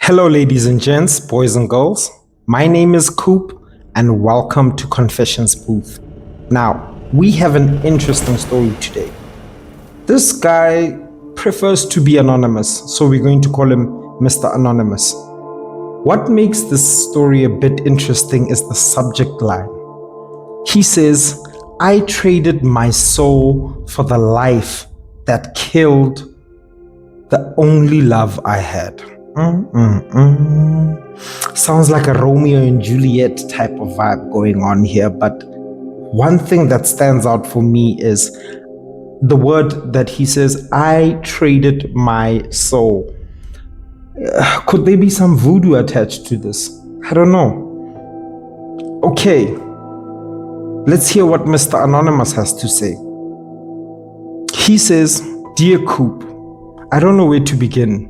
Hello, ladies and gents, boys and girls. My name is Coop, and welcome to Confessions Booth. Now, we have an interesting story today. This guy prefers to be anonymous, so we're going to call him Mr. Anonymous. What makes this story a bit interesting is the subject line. He says, "I traded my soul for the life that killed the only love I had." Sounds like a Romeo and Juliet type of vibe going on here, but one thing that stands out for me is the word that he says, "I traded my soul." Could there be some voodoo attached to this? I don't know. Okay, let's hear what Mr. Anonymous has to say. He says, "Dear Coop, I don't know where to begin.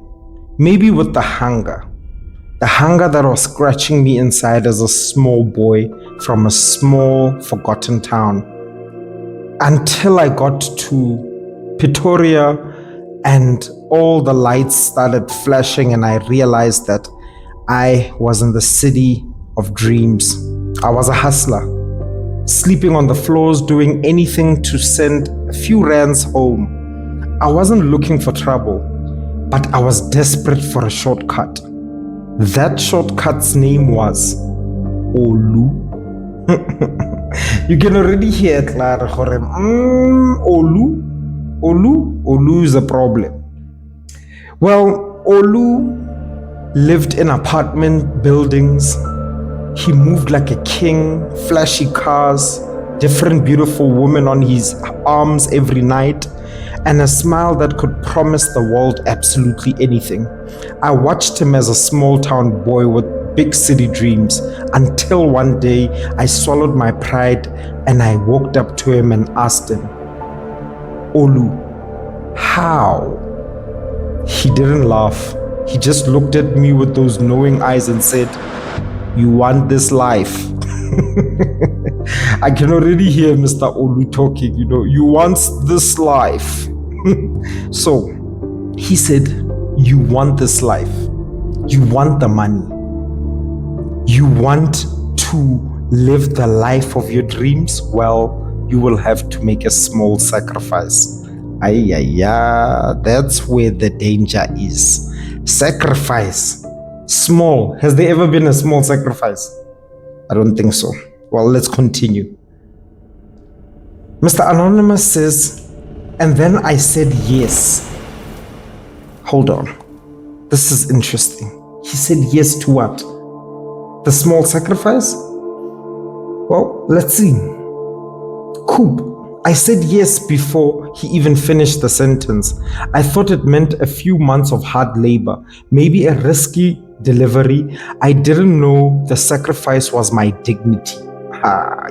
Maybe with the hunger that was scratching me inside as a small boy from a small, forgotten town. Until I got to Pretoria and all the lights started flashing and I realized that I was in the city of dreams. I was a hustler, sleeping on the floors, doing anything to send a few rands home. I wasn't looking for trouble, but I was desperate for a shortcut. That shortcut's name was Olu." You can already hear it, Clara. Olu is a problem. Well, Olu lived in apartment buildings. He moved like a king, flashy cars, different beautiful women on his arms every night, and a smile that could promise the world absolutely anything. I watched him as a small town boy with big city dreams until one day I swallowed my pride and I walked up to him and asked him, "Olu, how?" He didn't laugh. He just looked at me with those knowing eyes and said, "You want this life?" I can already hear Mr. Olu talking, "You want this life." So he said, "You want this life. You want the money. You want to live the life of your dreams. Well, you will have to make a small sacrifice." That's where the danger is. Sacrifice. Small. Has there ever been a small sacrifice? I don't think so. Well, let's continue. Mr. Anonymous says, "And then I said yes." Hold on. This is interesting. He said yes to what? The small sacrifice? Well, let's see. Coop, I said yes before he even finished the sentence. I thought it meant a few months of hard labor, maybe a risky delivery. I didn't know the sacrifice was my dignity.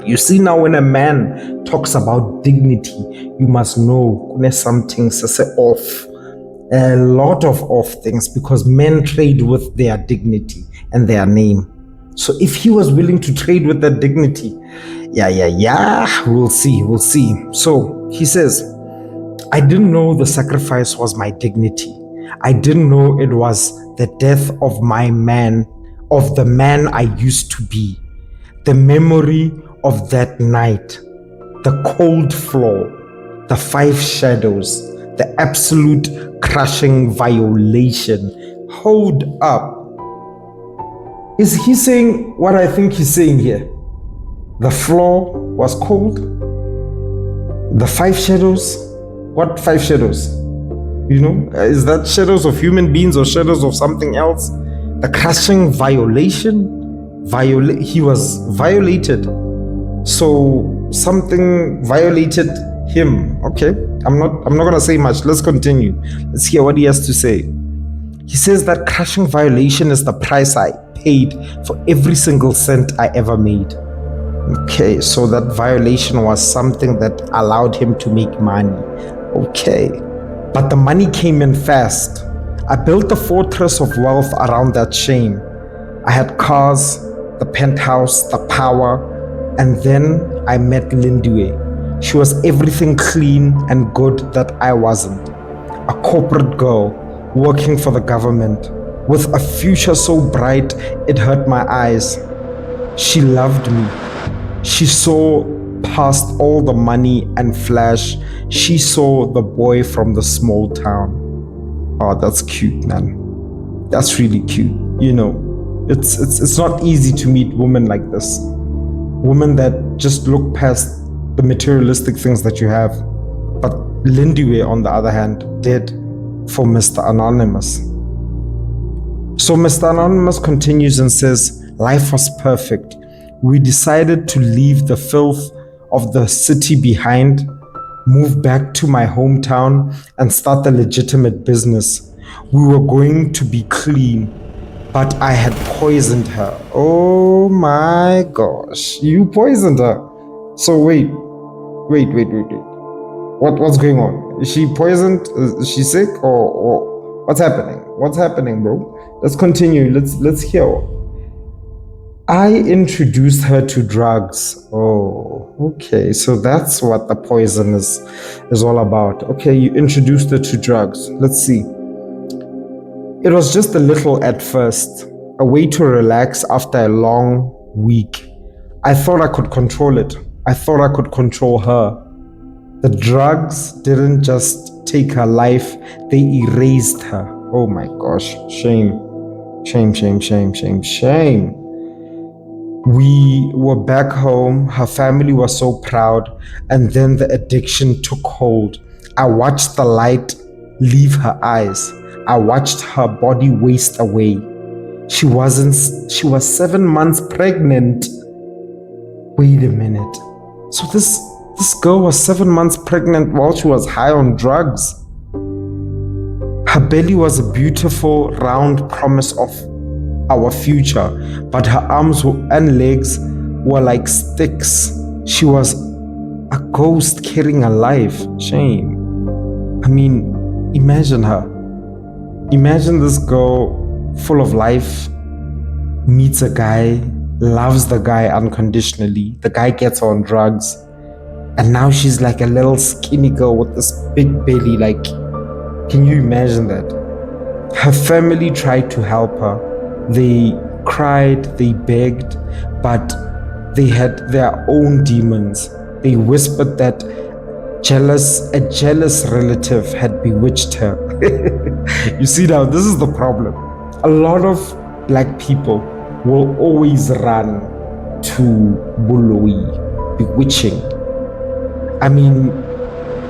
You see, now when a man talks about dignity, you must know there's something off. A lot of off things, because men trade with their dignity and their name. So if he was willing to trade with that dignity, we'll see. So he says, "I didn't know the sacrifice was my dignity. I didn't know it was the death of the man I used to be. The memory of that night, the cold floor, the 5 shadows, the absolute crushing violation." Hold up. Is he saying what I think he's saying here? The floor was cold? The 5 shadows? What 5 shadows? Is that shadows of human beings or shadows of something else? The crushing violation? He was violated. So something violated him. Okay, I'm not gonna say much. Let's continue. Let's hear what he has to say. He says that crushing violation is the price I paid for every single cent I ever made. Okay, so that violation was something that allowed him to make money. Okay, but the money came in fast. I built a fortress of wealth around that shame. I had cars, the penthouse, the power, and then I met Lindiwe. She was everything clean and good that I wasn't. A corporate girl working for the government. with a future so bright it hurt my eyes. She loved me. She saw past all the money and flash. She saw the boy from the small town. Oh, that's cute, man. That's really cute. You know, it's not easy to meet women like this. Women that just look past the materialistic things that you have. But Lindiwe, on the other hand, did for Mr. Anonymous. So Mr. Anonymous continues and says, life was perfect. We decided to leave the filth of the city behind, move back to my hometown, and start a legitimate business. We were going to be clean, but I had poisoned her. Oh my gosh, you poisoned her. So wait. What's going on? Is she poisoned? Is she sick? Or what's happening? What's happening, bro? Let's continue. Let's hear. I introduced her to drugs. Oh, okay. So that's what the poison is all about. Okay, you introduced her to drugs. Let's see. It was just a little at first, a way to relax after a long week. I thought I could control it. I thought I could control her. The drugs didn't just take her life, they erased her. Oh my gosh, shame. We were back home, her family was so proud, and then the addiction took hold. I watched the light leave her eyes. I watched her body waste away. She was 7 months pregnant. Wait a minute. So this girl was 7 months pregnant while she was high on drugs. Her belly was a beautiful round promise of our future, but her arms and legs were like sticks. She was a ghost carrying a life. Shame. I mean, imagine her. Imagine this girl full of life, meets a guy, loves the guy unconditionally. The guy gets her on drugs, and now she's like a little skinny girl with this big belly. Like, can you imagine that? Her family tried to help her. They cried, they begged, but they had their own demons. They whispered that a jealous relative had bewitched her. You see now, this is the problem. A lot of black people will always run to buloi, bewitching. I mean,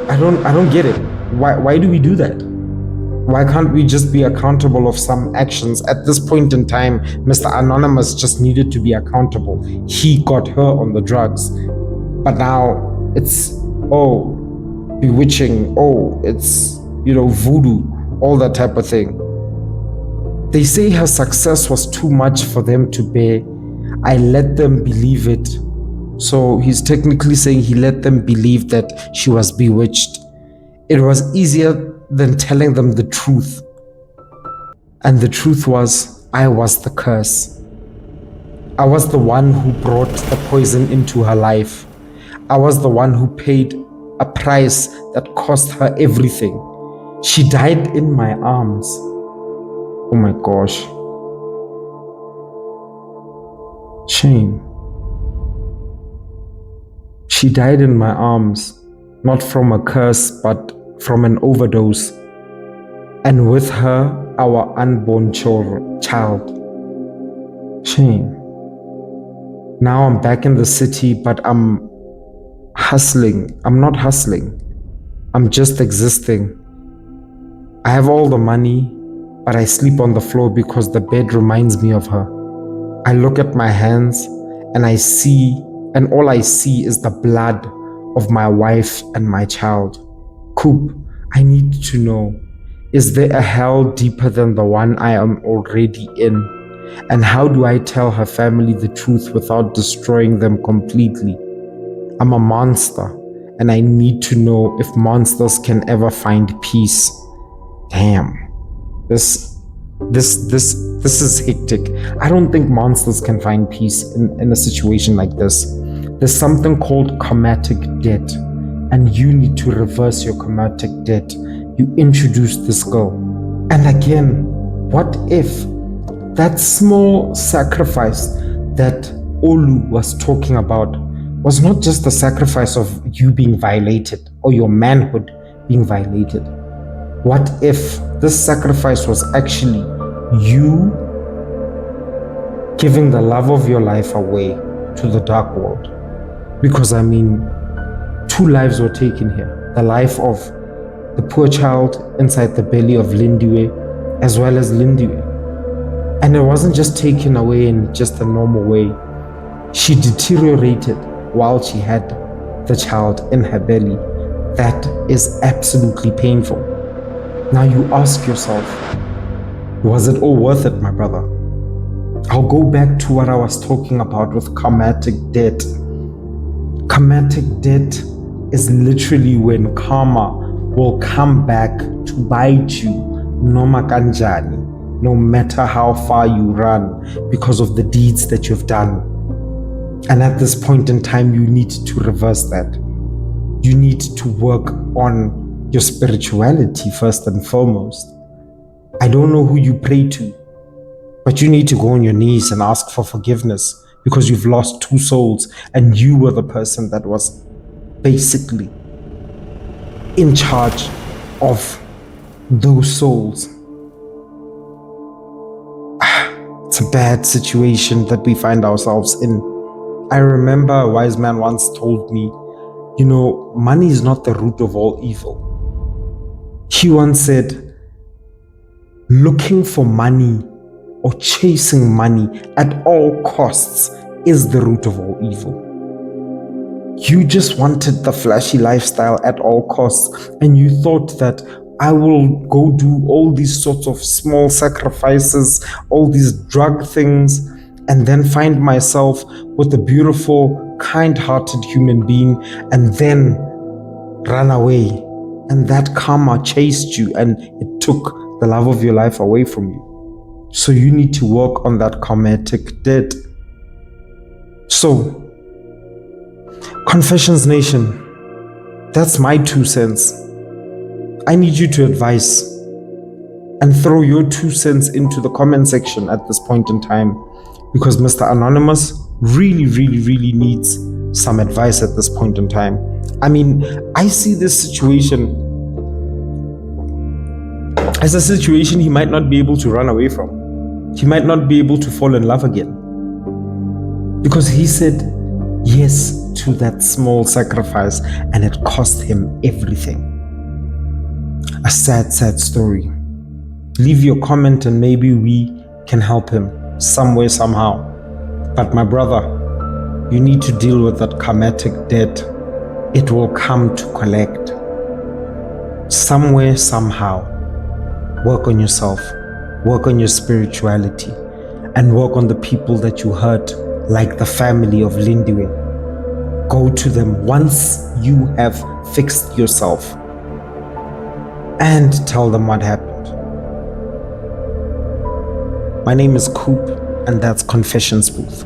I don't get it. Why do we do that? Why can't we just be accountable of some actions? At this point in time, Mr. Anonymous just needed to be accountable. He got her on the drugs. But now it's, bewitching, it's, voodoo, all that type of thing. They say her success was too much for them to bear. I let them believe it. So he's technically saying he let them believe that she was bewitched. It was easier than telling them the truth. And the truth was, I was the curse. I was the one who brought the poison into her life. I was the one who paid a price that cost her everything. She died in my arms. Oh my gosh. Shame. She died in my arms, not from a curse, but from an overdose. And with her, our unborn child. Shame. Now I'm back in the city, but I'm hustling. I'm not hustling. I'm just existing. I have all the money, but I sleep on the floor because the bed reminds me of her. I look at my hands and all I see is the blood of my wife and my child. Coop, I need to know, is there a hell deeper than the one I am already in? And how do I tell her family the truth without destroying them completely? I'm a monster, and I need to know if monsters can ever find peace. Damn. This is hectic. I don't think monsters can find peace in a situation like this. There's something called karmatic debt, and you need to reverse your karmatic debt. You introduce this girl. And again, What if that small sacrifice that Olu was talking about was not just the sacrifice of you being violated or your manhood being violated? What if this sacrifice was actually you giving the love of your life away to the dark world? Because I mean, 2 lives were taken here. The life of the poor child inside the belly of Lindiwe, as well as Lindiwe. And it wasn't just taken away in just a normal way. She deteriorated while she had the child in her belly. That is absolutely painful. Now you ask yourself, was it all worth it, my brother? I'll go back to what I was talking about with karmatic debt. Karmatic debt is literally when karma will come back to bite you, noma kanjani, no matter how far you run, because of the deeds that you've done. And at this point in time, you need to reverse that. You need to work on your spirituality first and foremost. I don't know who you pray to, but you need to go on your knees and ask for forgiveness, because you've lost 2 souls and you were the person that was basically in charge of those souls. It's a bad situation that we find ourselves in. I remember a wise man once told me, money is not the root of all evil. He once said, looking for money or chasing money at all costs is the root of all evil. You just wanted the flashy lifestyle at all costs, and you thought that I will go do all these sorts of small sacrifices, all these drug things, and then find myself with a beautiful, kind-hearted human being, and then run away. And that karma chased you, and it took the love of your life away from you. So you need to work on that karmatic debt. So, Confessions Nation, that's my 2 cents. I need you to advise and throw your 2 cents into the comment section at this point in time, because Mr. Anonymous really, really, really needs some advice at this point in time. I mean, I see this situation as a situation he might not be able to run away from. He might not be able to fall in love again, because he said yes to that small sacrifice and it cost him everything. A sad, sad story. Leave your comment and maybe we can help him some way, somehow. But my brother, you need to deal with that karmatic debt. It will come to collect. Somewhere, somehow. Work on yourself. Work on your spirituality. And work on the people that you hurt, like the family of Lindiwe. Go to them once you have fixed yourself and tell them what happened. My name is Coop, and that's Confessions Booth.